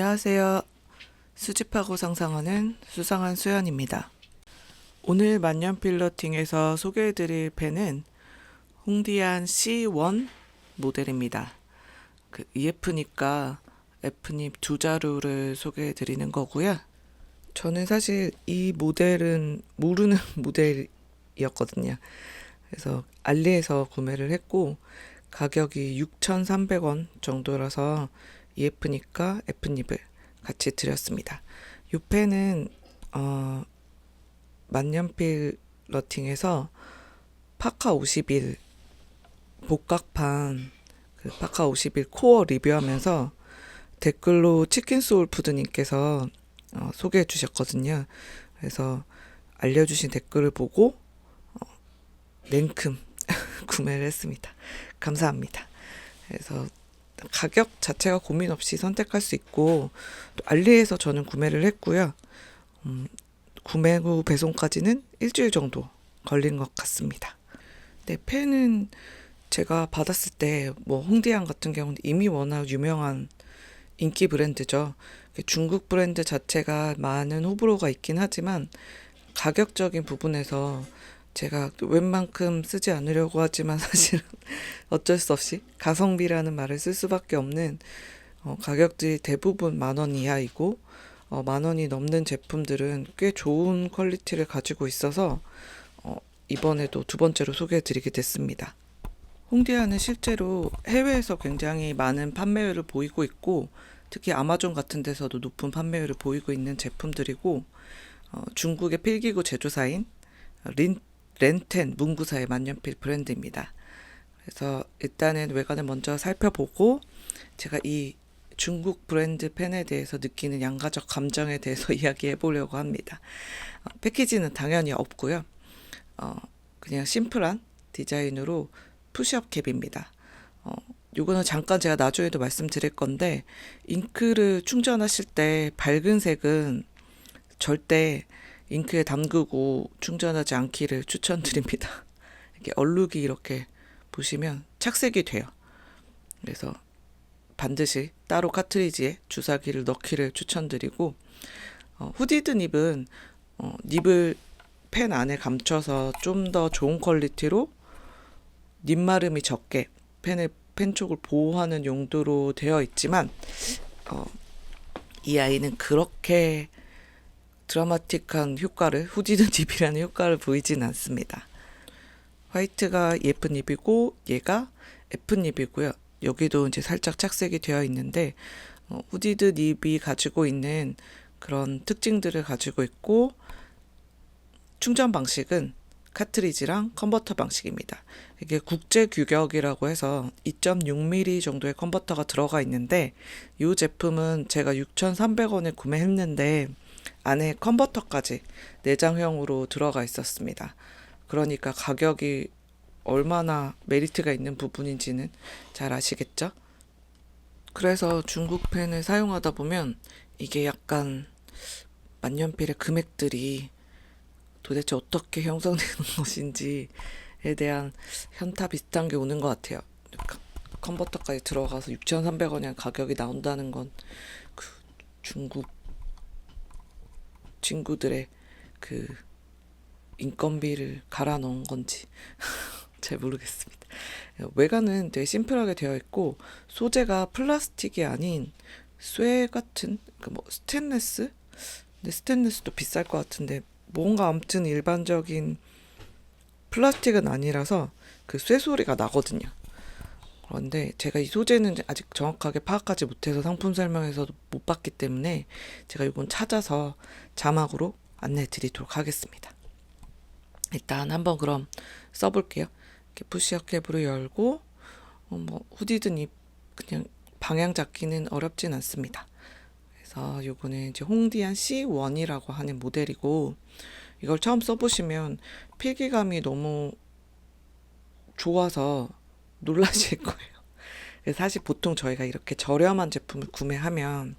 안녕하세요. 수집하고 상상하는 수상한 수연입니다. 오늘 만년필러팅에서 소개해드릴 펜은 홍디안 C1 모델입니다. EF니까 F님 두 자루를 소개해드리는 거고요. 저는 사실 이 모델은 모르는 모델이었거든요. 그래서 알리에서 구매를 했고 가격이 6,300원 정도라서 EF니까 F닙을 같이 드렸습니다. 이 펜은 만년필 러팅에서 파카 51 복각판 파카 51 코어 리뷰하면서 댓글로 치킨소울푸드님께서 소개해 주셨거든요. 그래서 알려주신 댓글을 보고 냉큼 구매를 했습니다. 감사합니다. 그래서 가격 자체가 고민 없이 선택할 수 있고 또 알리에서 저는 구매를 했고요. 구매 후 배송까지는 일주일 정도 걸린 것 같습니다. 네, 펜은 제가 받았을 때 홍디안 같은 경우는 이미 워낙 유명한 인기 브랜드죠. 중국 브랜드 자체가 많은 호불호가 있긴 하지만 가격적인 부분에서 제가 웬만큼 쓰지 않으려고 하지만 사실은 어쩔 수 없이 가성비라는 말을 쓸 수밖에 없는 가격들이 대부분 10,000원 이하이고 10,000원이 넘는 제품들은 꽤 좋은 퀄리티를 가지고 있어서 이번에도 두 번째로 소개해드리게 됐습니다. 홍디안은 실제로 해외에서 굉장히 많은 판매율을 보이고 있고 특히 아마존 같은 데서도 높은 판매율을 보이고 있는 제품들이고 중국의 필기구 제조사인 렌텐 문구사의 만년필 브랜드입니다. 그래서 일단은 외관을 먼저 살펴보고 제가 이 중국 브랜드 펜에 대해서 느끼는 양가적 감정에 대해서 이야기해 보려고 합니다. 패키지는 당연히 없고요. 그냥 심플한 디자인으로 푸시업 캡입니다. 요거는 잠깐 제가 나중에도 말씀드릴 건데 잉크를 충전하실 때 밝은 색은 절대 잉크에 담그고 충전하지 않기를 추천드립니다. 이렇게 얼룩이 이렇게 보시면 착색이 돼요. 그래서 반드시 따로 카트리지에 주사기를 넣기를 추천드리고 후디드 닙은 닙을 펜 안에 감춰서 좀 더 좋은 퀄리티로 닙마름이 적게 펜 쪽을 보호하는 용도로 되어 있지만 이 아이는 그렇게 드라마틱한 효과를 후디드 닙이라는 효과를 보이진 않습니다. 화이트가 EF 닙이고 얘가 F 닙이고요. 여기도 이제 살짝 착색이 되어 있는데 후디드 닙이 가지고 있는 그런 특징들을 가지고 있고 충전 방식은 카트리지랑 컨버터 방식입니다. 이게 국제 규격이라고 해서 2.6mm 정도의 컨버터가 들어가 있는데 이 제품은 제가 6,300원에 구매했는데 안에 컨버터까지 내장형으로 들어가 있었습니다. 그러니까 가격이 얼마나 메리트가 있는 부분인지는 잘 아시겠죠? 그래서 중국 펜을 사용하다 보면 이게 약간 만년필의 금액들이 도대체 어떻게 형성되는 것인지에 대한 현타 비슷한 게 오는 것 같아요. 컨버터까지 들어가서 6,300원이란 가격이 나온다는 건 그 중국 친구들의 그 인건비를 갈아 넣은 건지 잘 모르겠습니다. 외관은 되게 심플하게 되어 있고 소재가 플라스틱이 아닌 쇠 같은 스테인리스? 근데 스테인리스도 비쌀 것 같은데 뭔가 아무튼 일반적인 플라스틱은 아니라서 그 쇠소리가 나거든요. 그런데 제가 이 소재는 아직 정확하게 파악하지 못해서 상품 설명에서도 못 봤기 때문에 제가 이건 찾아서 자막으로 안내해 드리도록 하겠습니다. 일단 한번 그럼 써볼게요. 이렇게 푸시업 캡으로 열고 후디드 닙 그냥 방향 잡기는 어렵진 않습니다. 그래서 요거는 이제 홍디안 C1이라고 하는 모델이고 이걸 처음 써보시면 필기감이 너무 좋아서 놀라실 거예요. 사실 보통 저희가 이렇게 저렴한 제품을 구매하면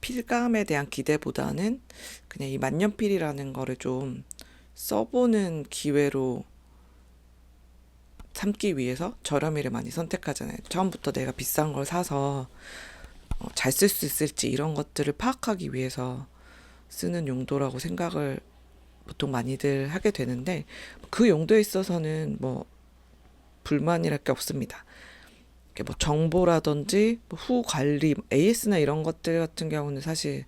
필감에 대한 기대보다는 그냥 이 만년필이라는 거를 좀 써보는 기회로 삼기 위해서 저렴이를 많이 선택하잖아요. 처음부터 내가 비싼 걸 사서 잘 쓸 수 있을지 이런 것들을 파악하기 위해서 쓰는 용도라고 생각을 보통 많이들 하게 되는데, 그 용도에 있어서는 뭐 불만이랄 게 없습니다. 이게 뭐 정보라든지 후 관리, AS나 이런 것들 같은 경우는 사실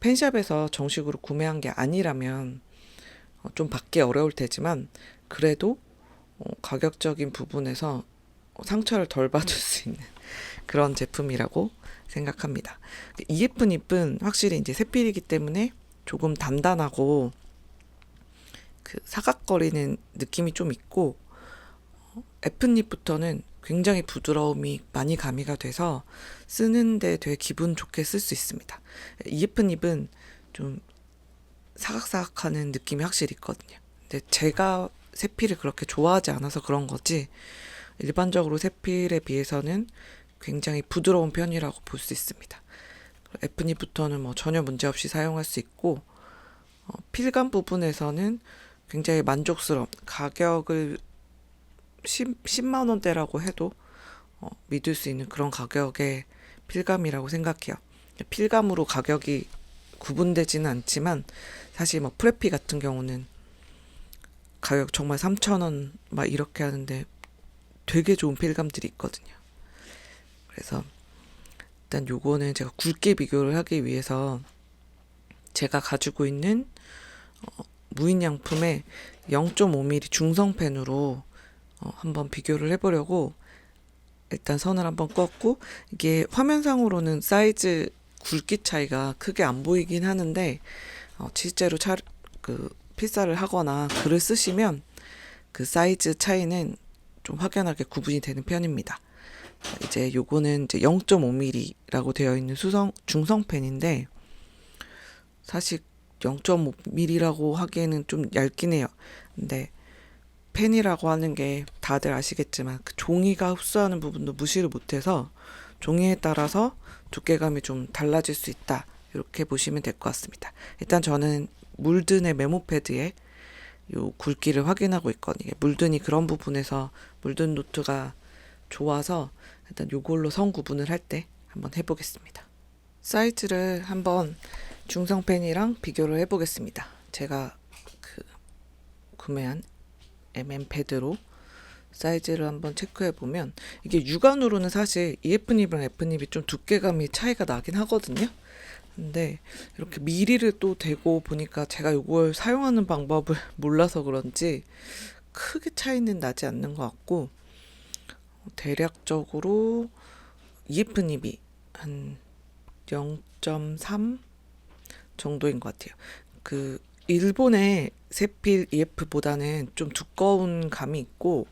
펜샵에서 정식으로 구매한 게 아니라면 좀 받기 어려울 테지만, 그래도 가격적인 부분에서 상처를 덜 받을 수 있는 그런 제품이라고 생각합니다. EF닙은 확실히 이제 새필이기 때문에 조금 단단하고 그 사각거리는 느낌이 좀 있고, F닙부터는 굉장히 부드러움이 많이 가미가 돼서 쓰는데 되게 기분 좋게 쓸 수 있습니다. EF닙은 좀 사각사각하는 느낌이 확실히 있거든요. 근데 제가 새필을 그렇게 좋아하지 않아서 그런 거지, 일반적으로 새필에 비해서는 굉장히 부드러운 편이라고 볼 수 있습니다. F닙부터는 뭐 전혀 문제없이 사용할 수 있고, 필감 부분에서는 굉장히 만족스러운, 가격을 10만 원대라고 해도 믿을 수 있는 그런 가격의 필감이라고 생각해요. 필감으로 가격이 구분되지는 않지만, 사실 뭐 프레피 같은 경우는 가격 정말 3,000원 막 이렇게 하는데 되게 좋은 필감들이 있거든요. 그래서 일단 요거는 제가 굵게 비교를 하기 위해서 제가 가지고 있는 무인양품의 0.5mm 중성펜으로 한번 비교를 해보려고 일단 선을 한번 껐고, 이게 화면상으로는 사이즈 굵기 차이가 크게 안 보이긴 하는데, 실제로 그 필사를 하거나 글을 쓰시면 그 사이즈 차이는 좀 확연하게 구분이 되는 편입니다. 이제 요거는 이제 0.5mm라고 되어 있는 중성펜인데, 사실 0.5mm라고 하기에는 좀 얇긴 해요. 근데 펜이라고 하는 게 다들 아시겠지만 그 종이가 흡수하는 부분도 무시를 못해서 종이에 따라서 두께감이 좀 달라질 수 있다, 이렇게 보시면 될 것 같습니다. 일단 저는 물든의 메모 패드에 요 굵기를 확인하고 있거든요. 물든이 그런 부분에서 물든 노트가 좋아서 일단 요걸로 선 구분을 할 때 한번 해보겠습니다. 사이즈를 한번 중성펜이랑 비교를 해보겠습니다. 제가 그 구매한 패드로 사이즈를 한번 체크해 보면, 이게 육안으로는 사실 EF닙이랑 F닙이 좀 두께감이 차이가 나긴 하거든요. 근데 이렇게 미리를 또 대고 보니까 제가 이걸 사용하는 방법을 몰라서 그런지 크게 차이는 나지 않는 것 같고, 대략적으로 EF닙이 한 0.3 정도인 것 같아요. 그 일본의 세필 EF보다는 좀 두꺼운 감이 있고,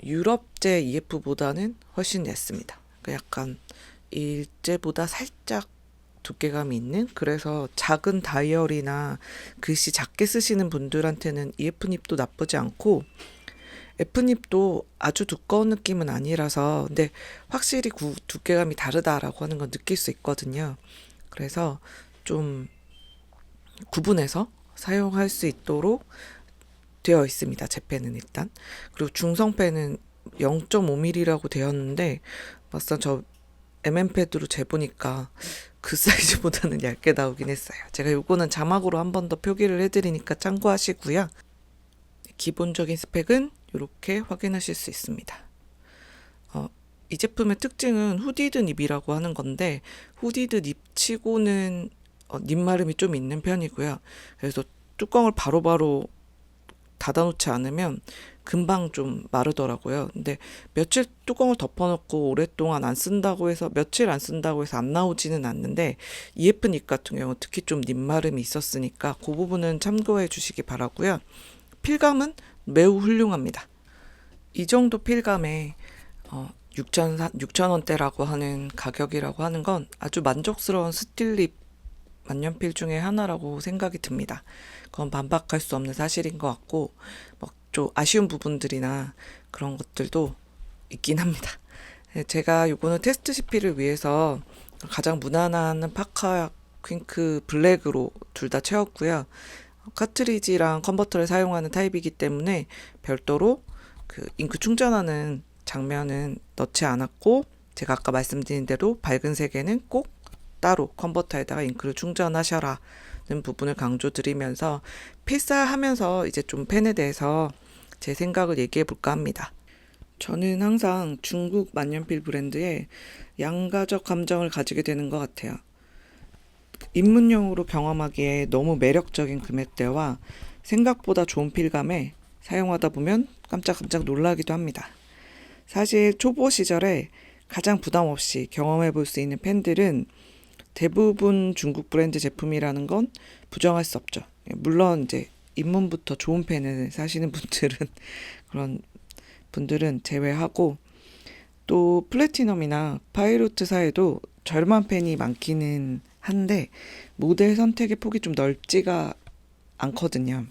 유럽제 EF보다는 훨씬 얇습니다. 약간 일제보다 살짝 두께감이 있는, 그래서 작은 다이어리나 글씨 작게 쓰시는 분들한테는 EF닙도 나쁘지 않고, F닙도 아주 두꺼운 느낌은 아니라서, 근데 확실히 두께감이 다르다라고 하는 건 느낄 수 있거든요. 그래서 좀 구분해서 사용할 수 있도록 되어 있습니다. 제 펜은 일단. 그리고 중성펜은 0.5mm라고 되었는데, 막상 저 패드로 재보니까 그 사이즈보다는 얇게 나오긴 했어요. 제가 요거는 자막으로 한 번 더 표기를 해드리니까 참고하시고요. 기본적인 스펙은 이렇게 확인하실 수 있습니다. 이 제품의 특징은 후디드 닙이라고 하는 건데, 후디드 닙치고는 닙마름이 좀 있는 편이고요. 그래서 뚜껑을 바로바로 닫아놓지 않으면 금방 좀 마르더라고요. 근데 며칠 뚜껑을 덮어놓고 오랫동안 안 쓴다고 해서, 며칠 안 쓴다고 해서 안 나오지는 않는데, EF닙 같은 경우 특히 좀 닙마름이 있었으니까 그 부분은 참고해 주시기 바라고요. 필감은 매우 훌륭합니다. 이 정도 필감에 6,000원대라고 하는 가격이라고 하는 건 아주 만족스러운 스틸립 만년필 중에 하나라고 생각이 듭니다. 그건 반박할 수 없는 사실인 것 같고, 뭐 좀 아쉬운 부분들이나 그런 것들도 있긴 합니다. 제가 요거는 테스트 CP를 위해서 가장 무난한 파카 퀸크 블랙으로 둘 다 채웠고요. 카트리지랑 컨버터를 사용하는 타입이기 때문에 별도로 그 잉크 충전하는 장면은 넣지 않았고, 제가 아까 말씀드린 대로 밝은 색에는 꼭 따로 컨버터에다가 잉크를 충전하셔라 는 부분을 강조드리면서 필사하면서 이제 좀 펜에 대해서 제 생각을 얘기해 볼까 합니다. 저는 항상 중국 만년필 브랜드에 양가적 감정을 가지게 되는 것 같아요. 입문용으로 경험하기에 너무 매력적인 금액대와 생각보다 좋은 필감에 사용하다 보면 깜짝깜짝 놀라기도 합니다. 사실 초보 시절에 가장 부담 없이 경험해 볼 수 있는 펜들은 대부분 중국 브랜드 제품이라는 건 부정할 수 없죠. 물론 이제 입문부터 좋은 펜을 사시는 분들은 그런 분들은 제외하고, 또 플래티넘이나 파이로트사에도 저렴한 펜이 많기는 한데 모델 선택의 폭이 좀 넓지가 않거든요.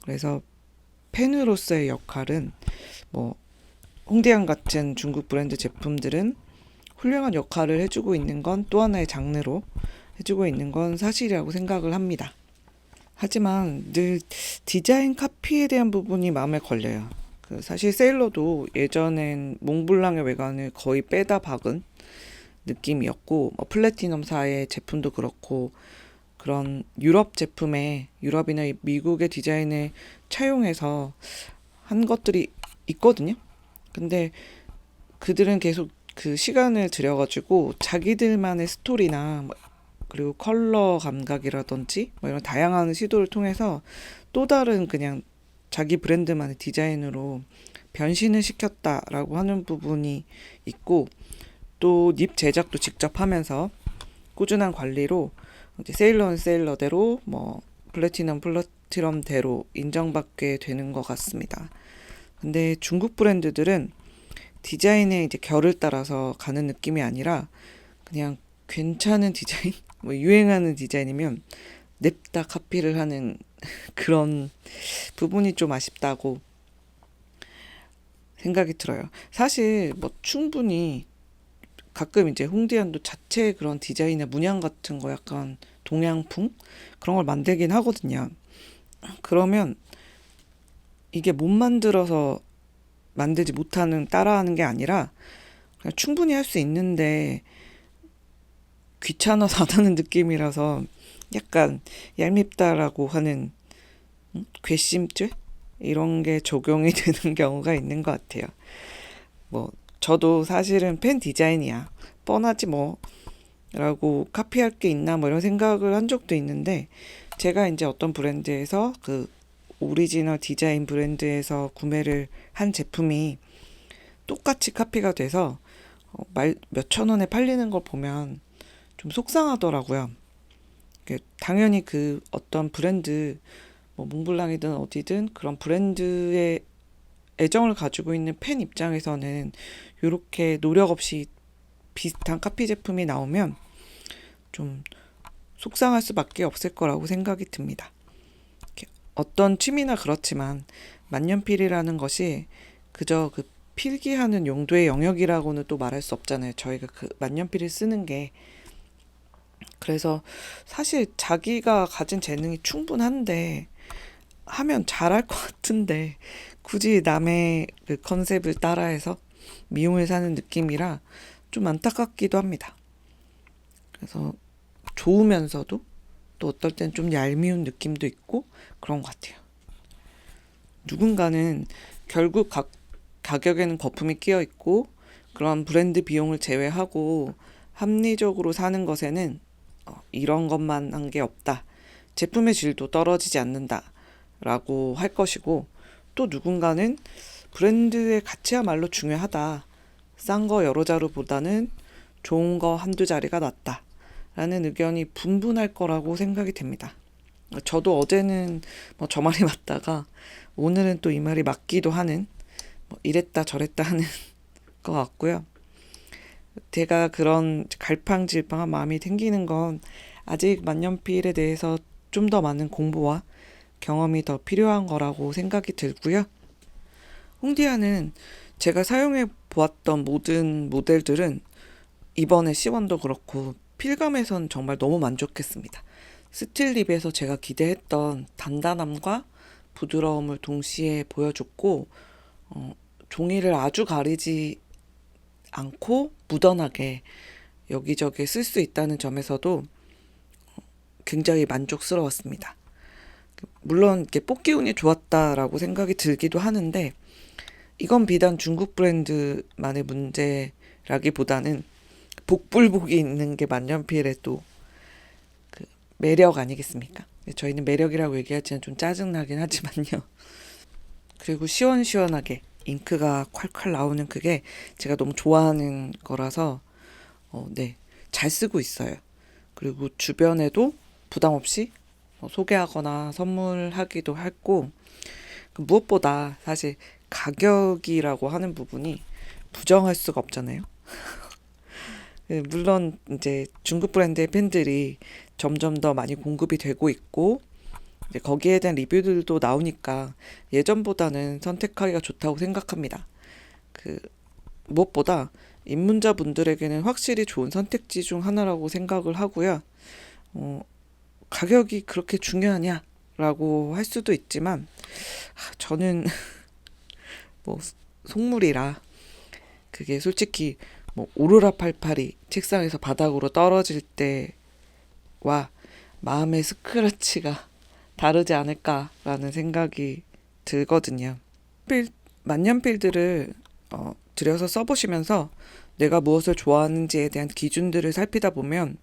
그래서 펜으로서의 역할은 뭐 홍대양 같은 중국 브랜드 제품들은 훌륭한 역할을 해주고 있는 건 또 하나의 장르로 해주고 있는 건 사실이라고 생각을 합니다. 하지만 늘 디자인 카피에 대한 부분이 마음에 걸려요. 사실 세일러도 예전엔 몽블랑의 외관을 거의 빼다 박은 느낌이었고, 플래티넘사의 제품도 그렇고 그런 유럽 제품에 유럽이나 미국의 디자인을 차용해서 한 것들이 있거든요. 근데 그들은 계속 그 시간을 들여가지고 자기들만의 스토리나 그리고 컬러 감각이라든지 이런 다양한 시도를 통해서 또 다른 그냥 자기 브랜드만의 디자인으로 변신을 시켰다라고 하는 부분이 있고, 또 립 제작도 직접 하면서 꾸준한 관리로 이제 세일러는 세일러대로 플래티넘 플래티넘대로 인정받게 되는 것 같습니다. 근데 중국 브랜드들은 디자인의 이제 결을 따라서 가는 느낌이 아니라 그냥 괜찮은 디자인, 유행하는 디자인이면 냅다 카피를 하는 그런 부분이 좀 아쉽다고 생각이 들어요. 사실 충분히 가끔 이제 홍디안도 자체 그런 디자인의 문양 같은 거 약간 동양풍 그런 걸 만들긴 하거든요. 그러면 이게 못 만들어서 만들지 못하는 따라하는 게 아니라 그냥 충분히 할 수 있는데 귀찮아서 안 하는 느낌이라서 약간 얄밉다라고 하는 괘씸죄? 이런 게 적용이 되는 경우가 있는 것 같아요. 저도 사실은 펜 디자인이야, 뻔하지 라고 카피할 게 있나 이런 생각을 한 적도 있는데, 제가 이제 어떤 브랜드에서 그 오리지널 디자인 브랜드에서 구매를 한 제품이 똑같이 카피가 돼서 몇천 원에 팔리는 걸 보면 좀 속상하더라고요. 당연히 그 어떤 브랜드, 몽블랑이든 어디든 그런 브랜드의 애정을 가지고 있는 팬 입장에서는 이렇게 노력 없이 비슷한 카피 제품이 나오면 좀 속상할 수밖에 없을 거라고 생각이 듭니다. 어떤 취미나 그렇지만 만년필이라는 것이 그저 그 필기하는 용도의 영역이라고는 또 말할 수 없잖아요. 저희가 그 만년필을 쓰는 게. 그래서 사실 자기가 가진 재능이 충분한데 하면 잘할 것 같은데 굳이 남의 그 컨셉을 따라해서 미움을 사는 느낌이라 좀 안타깝기도 합니다. 그래서 좋으면서도 또 어떨 땐 좀 얄미운 느낌도 있고 그런 것 같아요. 누군가는 결국 가격에는 거품이 끼어 있고 그런 브랜드 비용을 제외하고 합리적으로 사는 것에는 이런 것만 한 게 없다, 제품의 질도 떨어지지 않는다 라고 할 것이고, 또 누군가는 브랜드의 가치야말로 중요하다, 싼 거 여러 자루보다는 좋은 거 한두 자리가 낫다 라는 의견이 분분할 거라고 생각이 됩니다. 저도 어제는 저 말이 맞다가 오늘은 또 이 말이 맞기도 하는, 이랬다 저랬다 하는 것 같고요. 제가 그런 갈팡질팡한 마음이 생기는 건 아직 만년필에 대해서 좀 더 많은 공부와 경험이 더 필요한 거라고 생각이 들고요. 홍디아는 제가 사용해 보았던 모든 모델들은 이번에 C1도 그렇고 필감에선 정말 너무 만족했습니다. 스틸립에서 제가 기대했던 단단함과 부드러움을 동시에 보여줬고, 종이를 아주 가리지 않고 무던하게 여기저기 쓸 수 있다는 점에서도 굉장히 만족스러웠습니다. 물론 이렇게 뽑기 운이 좋았다라고 생각이 들기도 하는데 이건 비단 중국 브랜드만의 문제라기보다는 복불복이 있는 게 만년필의 또 그 매력 아니겠습니까? 저희는 매력이라고 얘기하지는 좀 짜증나긴 하지만요. 그리고 시원시원하게 잉크가 콸콸 나오는 그게 제가 너무 좋아하는 거라서 네, 잘 쓰고 있어요. 그리고 주변에도 부담 없이 소개하거나 선물하기도 했고 무엇보다 사실 가격이라고 하는 부분이 부정할 수가 없잖아요. 물론 이제 중국 브랜드의 펜들이 점점 더 많이 공급이 되고 있고 이제 거기에 대한 리뷰들도 나오니까 예전보다는 선택하기가 좋다고 생각합니다. 그 무엇보다 입문자분들에게는 확실히 좋은 선택지 중 하나라고 생각을 하고요. 가격이 그렇게 중요하냐라고 할 수도 있지만 저는 뭐 속물이라 그게 솔직히 뭐 오로라 88이 책상에서 바닥으로 떨어질 때와 마음의 스크래치가 다르지 않을까라는 생각이 들거든요. 만년필들을 들여서 써보시면서 내가 무엇을 좋아하는지에 대한 기준들을 살피다 보면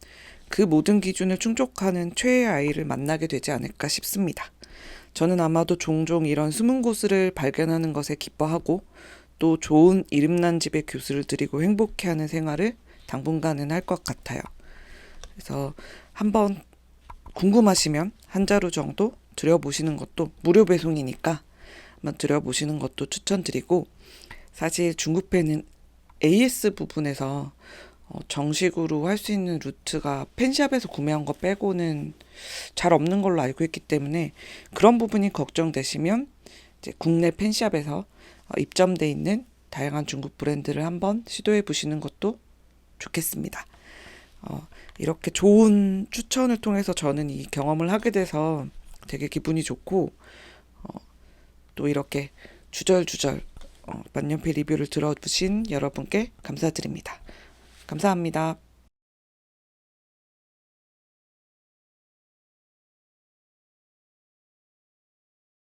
그 모든 기준을 충족하는 최애의 아이를 만나게 되지 않을까 싶습니다. 저는 아마도 종종 이런 숨은 곳을 발견하는 것에 기뻐하고 또 좋은 이름난 집의 교수를 드리고 행복해하는 생활을 당분간은 할 것 같아요. 그래서 한번 궁금하시면 한 자루 정도 들여보시는 것도 무료 배송이니까 한번 들여보시는 것도 추천드리고 사실 중국펜은 AS 부분에서 정식으로 할 수 있는 루트가 펜샵에서 구매한 거 빼고는 잘 없는 걸로 알고 있기 때문에 그런 부분이 걱정되시면 이제 국내 펜샵에서 입점돼 있는 다양한 중국 브랜드를 한번 시도해 보시는 것도 좋겠습니다. 이렇게 좋은 추천을 통해서 저는 이 경험을 하게 돼서 되게 기분이 좋고 또 이렇게 주절주절 만년필 리뷰를 들어주신 여러분께 감사드립니다. 감사합니다.